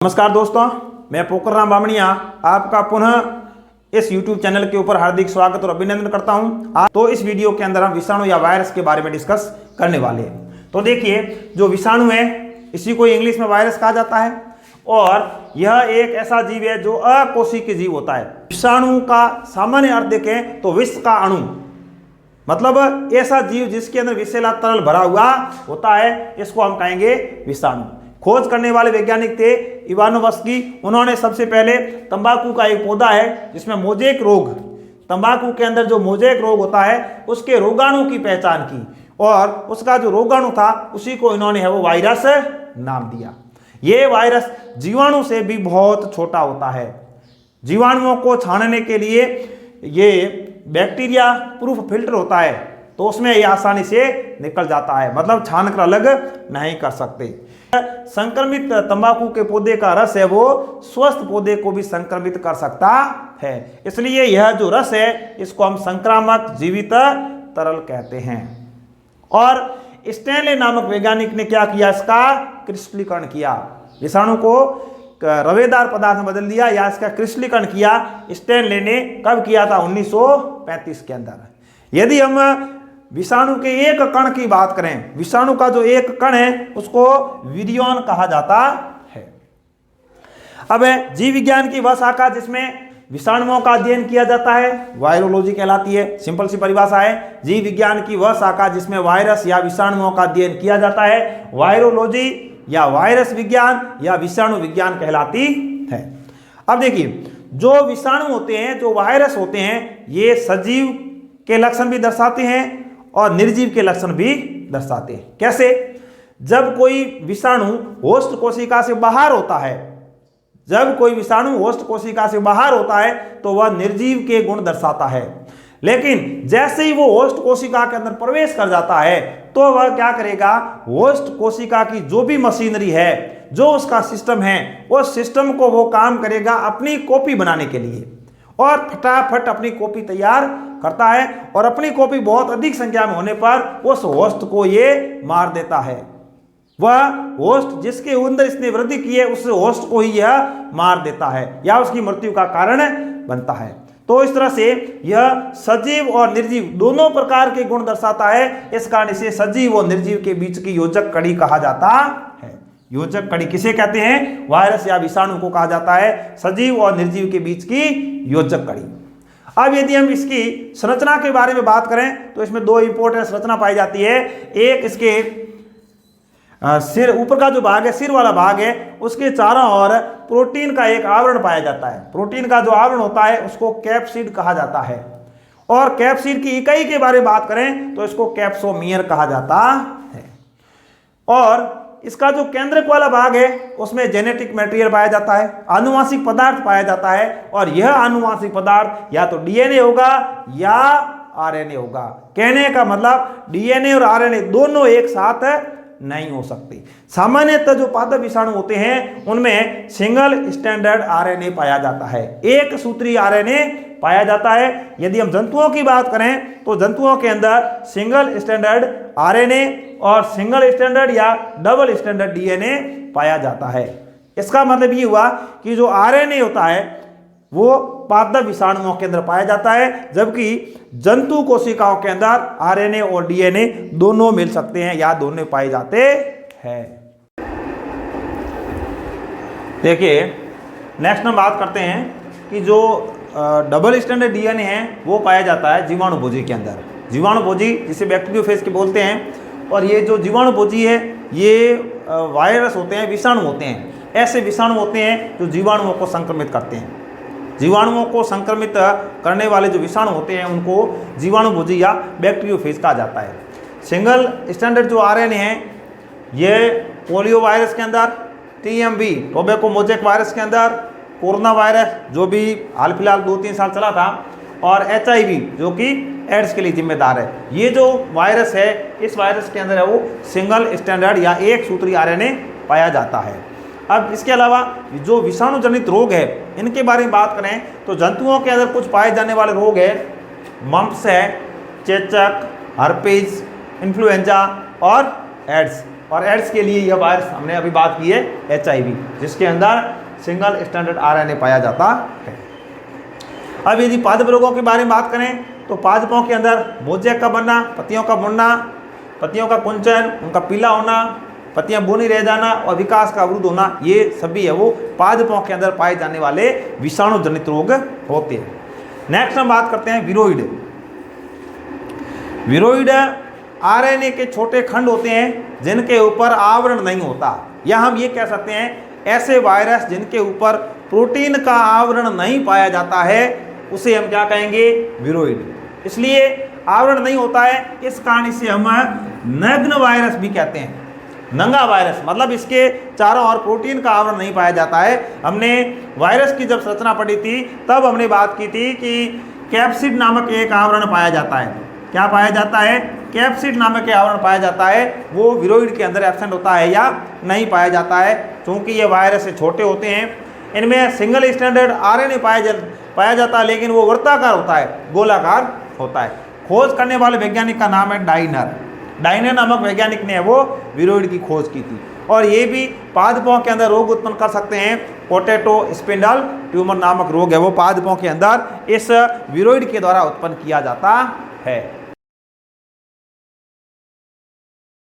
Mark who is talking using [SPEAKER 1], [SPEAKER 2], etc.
[SPEAKER 1] नमस्कार दोस्तों, मैं पोखरराम बामणिया आपका पुनः इस YouTube चैनल के ऊपर हार्दिक स्वागत और अभिनंदन करता हूं। तो इस वीडियो के अंदर हम विषाणु या वायरस के बारे में डिस्कस करने वाले हैं। तो देखिए, जो विषाणु है इसी को इंग्लिश में वायरस कहा जाता है और यह एक ऐसा जीव है जो अकोशिकीय जीव होता है। विषाणु का सामान्य अर्थ देखें तो विष का अणु, मतलब ऐसा जीव जिसके अंदर विषैला तरल भरा हुआ होता है, इसको हम कहेंगे विषाणु। खोज करने वाले वैज्ञानिक थे इवानोव्स्की। उन्होंने सबसे पहले तंबाकू का एक पौधा है जिसमें मोजेक रोग, तंबाकू के अंदर जो मोजेक रोग होता है उसके रोगाणु की पहचान की और उसका जो रोगाणु था उसी को इन्होंने है वो वायरस नाम दिया। ये वायरस जीवाणु से भी बहुत छोटा होता है। जीवाणुओं को छानने के लिए ये बैक्टीरिया प्रूफ फिल्टर होता है, तो उसमें ये आसानी से निकल जाता है, मतलब छान कर अलग नहीं कर सकते। संक्रमित तंबाकू के पौधे का रस है वो स्वस्थ पौधे को भी संक्रमित कर सकता है, इसलिए यह जो रस है इसको हम संक्रामक जीवित तरल कहते हैं। और स्टेनले नामक वैज्ञानिक ने क्या किया, इसका क्रिस्टलीकरण किया, विषाणु को रवेदार पदार्थ में बदल दिया या इसका क्रिस्टलीकरण किया। स्टेनले ने कब किया था? 1935 के अंदर। यदि हम विषाणु के एक कण की बात करें, विषाणु का जो एक कण है उसको विरियन कहा जाता है। अब जीव विज्ञान की वह शाखा जिसमें विषाणुओं का अध्ययन किया जाता है वायरोलॉजी कहलाती है। सिंपल सी परिभाषा है, जीव विज्ञान की वह शाखा जिसमें वायरस या विषाणुओं का अध्ययन किया जाता है वायरोलॉजी या वायरस विज्ञान या विषाणु विज्ञान कहलाती है। अब देखिए, जो विषाणु होते हैं, जो वायरस होते हैं, ये सजीव के लक्षण भी दर्शाते हैं और निर्जीव के लक्षण भी दर्शाते हैं। कैसे? जब कोई विषाणु होस्ट कोशिका से बाहर होता है, जब कोई विषाणु होस्ट कोशिका से बाहर होता है तो वह निर्जीव के गुण दर्शाता है, लेकिन जैसे ही वो होस्ट कोशिका के अंदर प्रवेश कर जाता है तो वह क्या करेगा, होस्ट कोशिका की जो भी मशीनरी है, जो उसका सिस्टम है, उस सिस्टम को वो काम करेगा अपनी कॉपी बनाने के लिए और फटाफट अपनी कॉपी तैयार करता है और अपनी कॉपी बहुत अधिक संख्या में होने पर उस होस्ट को ये मार देता है। वह होस्ट जिसके अंदर इसने वृद्धि की है उस होस्ट को ही यह मार देता है या उसकी मृत्यु का कारण बनता है। तो इस तरह से यह सजीव और निर्जीव दोनों प्रकार के गुण दर्शाता है। इस कारण इसे सजीव और निर्जीव के बीच की योजक कड़ी कहा जाता है। योजक कड़ी किसे कहते हैं? वायरस या विषाणु को कहा जाता है सजीव और निर्जीव के बीच की योजक कड़ी। अब यदि हम इसकी संरचना के बारे में बात करें तो इसमें दो इंपॉर्टेंट संरचना पाई जाती है। एक इसके सिर, ऊपर का जो भाग है, सिर वाला भाग है, उसके चारों ओर प्रोटीन का एक आवरण पाया जाता है। प्रोटीन का जो आवरण होता है उसको कैप्सिड कहा जाता है और कैप्सिड की इकाई के बारे में बात करें तो इसको कैप्सोमियर कहा जाता है। और इसका जो केंद्रक वाला भाग है उसमें जेनेटिक मटेरियल पाया जाता है, आनुवांशिक पदार्थ पाया जाता है और यह आनुवांशिक पदार्थ या तो डीएनए होगा या आरएनए होगा। कहने का मतलब डीएनए और आरएनए दोनों एक साथ नहीं हो सकते। सामान्यतः जो पादप विषाणु होते हैं उनमें सिंगल स्टैंडर्ड आरएनए पाया जाता है, एक सूत्री आरएनए पाया जाता है। यदि हम जंतुओं की बात करें तो जंतुओं के अंदर सिंगल स्टैंडर्ड आरएनए और सिंगल स्टैंडर्ड या डबल स्टैंडर्ड डीएनए पाया जाता है। इसका मतलब ये हुआ कि जो आरएनए होता है वो पादप विषाणुओं के अंदर पाया जाता है, जबकि जंतु कोशिकाओं के अंदर आरएनए और डीएनए दोनों मिल सकते हैं या दोनों पाए जाते हैं। देखिए, नेक्स्ट हम बात करते हैं कि जो डबल स्टैंडर्ड डीएनए है वो पाया जाता है जीवाणुभोजी के अंदर। जीवाणुभोजी जिसे बैक्टीरियोफेज के बोलते हैं। और ये जो जीवाणुभोजी है ये वायरस होते हैं, विषाणु होते हैं, ऐसे विषाणु होते हैं जो जीवाणुओं को संक्रमित करते हैं। जीवाणुओं को संक्रमित करने वाले जो विषाणु होते हैं उनको जीवाणुभोजी या बैक्टीरियोफेज कहा जाता है। सिंगल स्टैंडर्ड जो आरएनए है ये पोलियो वायरस के अंदर, टीएमवी टोबैको मोजेक वायरस के अंदर, कोरोना वायरस जो भी हाल फिलहाल 2-3 साल चला था, और एचआईवी जो कि एड्स के लिए जिम्मेदार है। ये जो वायरस है इस वायरस के अंदर है वो सिंगल स्टैंडर्ड या एक सूत्री आरएनए पाया जाता है। अब इसके अलावा जो विषाणु जनित रोग है इनके बारे में बात करें तो जंतुओं के अंदर कुछ पाए जाने वाले रोग है, मम्प्स है, चेचक, हर्पीज, इन्फ्लुएंजा और एड्स। और एड्स के लिए यह वायरस हमने अभी बात की है HIV, जिसके अंदर सिंगल स्टैंडर्ड RNA पाया जाता है। अब यदि पादप रोगों के बारे में बात करें तो पादपों के अंदर मोज़ेक का बनना, पत्तियों का मुड़ना, पत्तियों का कुंचन, उनका पीला होना, पत्तियां बूनी रह जाना और विकास का अवरुद्ध होना, ये सभी है वो पादपों के अंदर पाए जाने वाले विषाणु जनित रोग होते हैं। नेक्स्ट हम बात करते हैं विरोइड। विरोइड RNA के छोटे खंड होते हैं जिनके ऊपर आवरण नहीं होता, या हम ये कह सकते हैं ऐसे वायरस जिनके ऊपर प्रोटीन का आवरण नहीं पाया जाता है उसे हम क्या कहेंगे, विरोइड। इसलिए आवरण नहीं होता है, इस कारण इसे हम नग्न वायरस भी कहते हैं। नंगा वायरस मतलब इसके चारों ओर प्रोटीन का आवरण नहीं पाया जाता है। हमने वायरस की जब संरचना पढ़ी थी तब हमने बात की थी कि कैप्सिड नामक एक आवरण पाया जाता है। क्या पाया जाता है, कैप्सिड नामक एक आवरण पाया जाता है, वो विरोइड के अंदर एब्सेंट होता है या नहीं पाया जाता है। क्योंकि ये वायरस से छोटे होते हैं, इनमें सिंगल स्टैंडर्ड RNA पाया जाता है, लेकिन वो वृत्ताकार होता है, गोलाकार होता है। खोज करने वाले वैज्ञानिक का नाम है डाइनर नामक वैज्ञानिक ने वो विरोइड की खोज की थी। और ये भी पादपों के अंदर रोग उत्पन्न कर सकते हैं। पोटैटो स्पिंडल ट्यूमर नामक रोग है वो पादपों के अंदर इस विरोइड के द्वारा उत्पन्न किया जाता है।